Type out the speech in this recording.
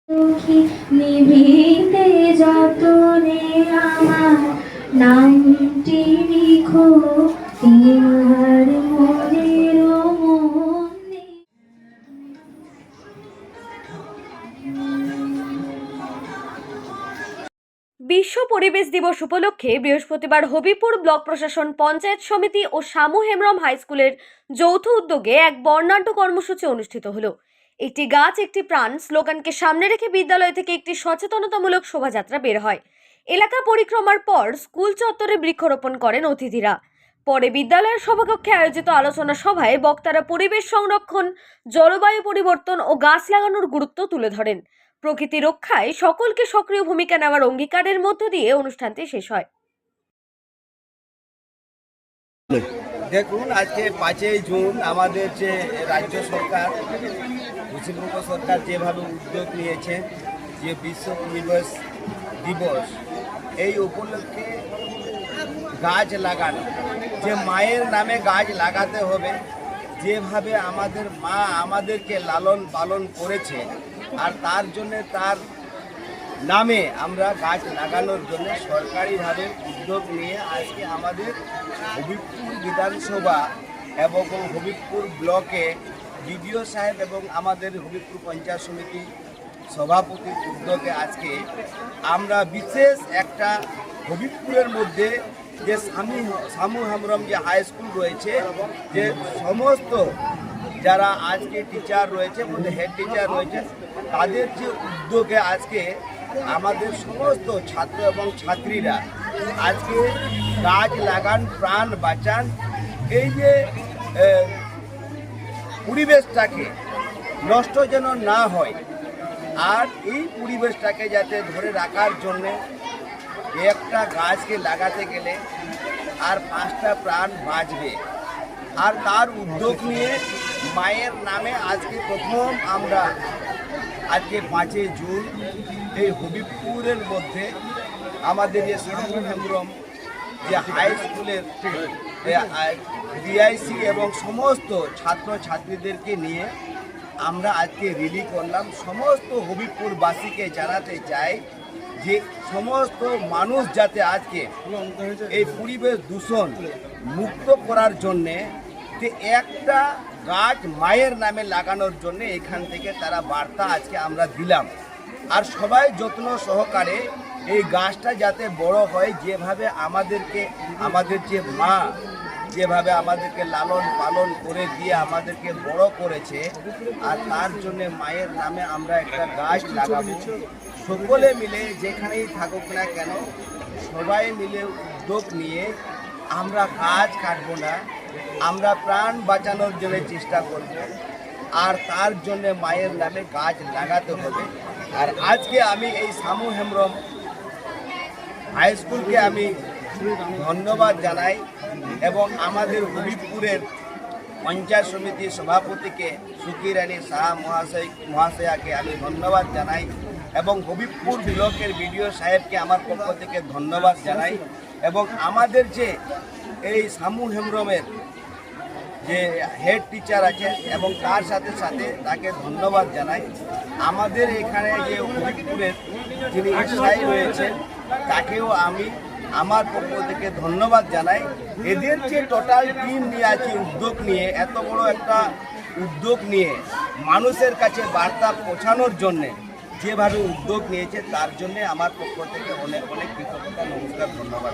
নিভিতে যতনে আমার নামটি লিখো তোমার মনের মনে। বিশ্ব পরিবেশ দিবস উপলক্ষে বৃহস্পতিবার হবিপুর ব্লক প্রশাসন, পঞ্চায়েত সমিতি ও সামু হেমব্রম হাই স্কুলের যৌথ উদ্যোগে এক বর্ণাঢ্য কর্মসূচি অনুষ্ঠিত হলো। একটি গাছ একটি প্রাণ স্লোগানকে সামনে রেখে বিদ্যালয় থেকে একটি সচেতনতামূলক শোভাযাত্রা বের হয়। এলাকা পরিক্রমার পর স্কুল চত্বরে বৃক্ষরোপণ করেন অতিথিরা। পরে বিদ্যালয়ের সভাকক্ষে আয়োজিত আলোচনা সভায় বক্তারা পরিবেশ সংরক্ষণ, জলবায়ু পরিবর্তন ও গাছ লাগানোর গুরুত্ব তুলে ধরেন। প্রকৃতি রক্ষায় সকলকে সক্রিয় ভূমিকা নেওয়ার অঙ্গীকারের মধ্য দিয়ে অনুষ্ঠানটি শেষ হয়। দেখুন, আজকে 5ই জুন আমাদের যে রাজ্য সরকার, পশ্চিমবঙ্গ সরকার যেভাবে উদ্যোগ নিয়েছে যে বিশ্ব পরিবেশ দিবস, এই উপলক্ষে গাছ লাগানো, যে মায়ের নামে গাছ লাগাতে হবে, যেভাবে আমাদের মা আমাদেরকে লালন পালন করেছে, আর তার জন্য তার নামে আমরা গাছ লাগানোর জন্য সরকারিভাবে উদ্যোগ নিয়ে আজকে আমাদের হবিবপুর বিধানসভা এবং হবিবপুর ব্লকে বিডিও সাহেব এবং আমাদের হবিবপুর পঞ্চায়েত সমিতি সভাপতির উদ্যোগে আজকে আমরা বিশেষ একটা হবিবপুরের মধ্যে যে সামু হেমব্রম যে হাই স্কুল রয়েছে, যে সমস্ত যারা আজকে টিচার রয়েছে, মধ্যে হেড টিচার রয়েছে, তাদের যে উদ্যোগে আজকে আমাদের সমস্ত ছাত্র এবং ছাত্রীরা আজকে গাছ লাগান প্রাণ বাঁচান, এই যে পরিবেশটাকে নষ্ট যেন না হয়, আর এই পরিবেশটাকে যাতে ধরে রাখার জন্যে একটা গাছকে লাগাতে গেলে আর 5টা প্রাণ বাঁচবে। আর তার উদ্যোগ নিয়ে মায়ের নামে আজকে প্রথম আমরা আজকে 5ই জুন এই হবিবপুরের মধ্যে আমাদের যে সামু হেমব্রম যে হাই স্কুলের ডিআইসি এবং সমস্ত ছাত্রছাত্রীদেরকে নিয়ে আমরা আজকে রিলি করলাম। সমস্ত হবিবপুরবাসীকে জানাতে চাই যে সমস্ত মানুষ যাতে আজকে এই পরিবেশ দূষণ মুক্ত করার জন্যে যে একটা গাছ মায়ের নামে লাগানোর জন্য এখান থেকে তারা বার্তা আজকে আমরা দিলাম। আর সবাই যত্ন সহকারে এই গাছটা যাতে বড় হয়, যেভাবে আমাদের যে মা যেভাবে আমাদেরকে লালন পালন করে দিয়ে আমাদেরকে বড় করেছে, আর তার জন্য মায়ের নামে আমরা একটা গাছ লাগাবো। সকলে মিলে যেখানেই থাকুক না কেন, সবাই মিলে উদ্যোগ নিয়ে আমরা গাছ কাটবো না, আমরা প্রাণ বাঁচানোর জন্য চেষ্টা করব, আর তার জন্য মায়ের নামে গাছ লাগাতে হবে। আর আজকে আমি এই সামু হেমব্রম হাই স্কুলকে আমি ধন্যবাদ জানাই এবং আমাদের হবিবপুরের পঞ্চায়েত সমিতির সভাপতিকে সুখী রানী শাহ মহাশয়াকে আমি ধন্যবাদ জানাই এবং হবিবপুর ব্লকের বিডিও সাহেবকে আমার পক্ষ থেকে ধন্যবাদ জানাই এবং আমাদের যে এই সামু হেমব্রমের যে হেড টিচার আছে এবং তার সাথে সাথে তাকে ধন্যবাদ জানাই। আমাদের এখানে যে হবিবপুরের যিনি এসআই রয়েছেন তাকেও আমি আমার পক্ষ থেকে ধন্যবাদ জানাই। এদের যে টোটাল টিম নিয়ে আছে উদ্যোগ নিয়ে, এত বড় একটা উদ্যোগ নিয়ে মানুষের কাছে বার্তা পৌঁছানোর জন্যে যেভাবে উদ্যোগ নিয়েছে, তার জন্যে আমার পক্ষ থেকে অনেক অনেক কৃতজ্ঞতা, নমস্কার, ধন্যবাদ।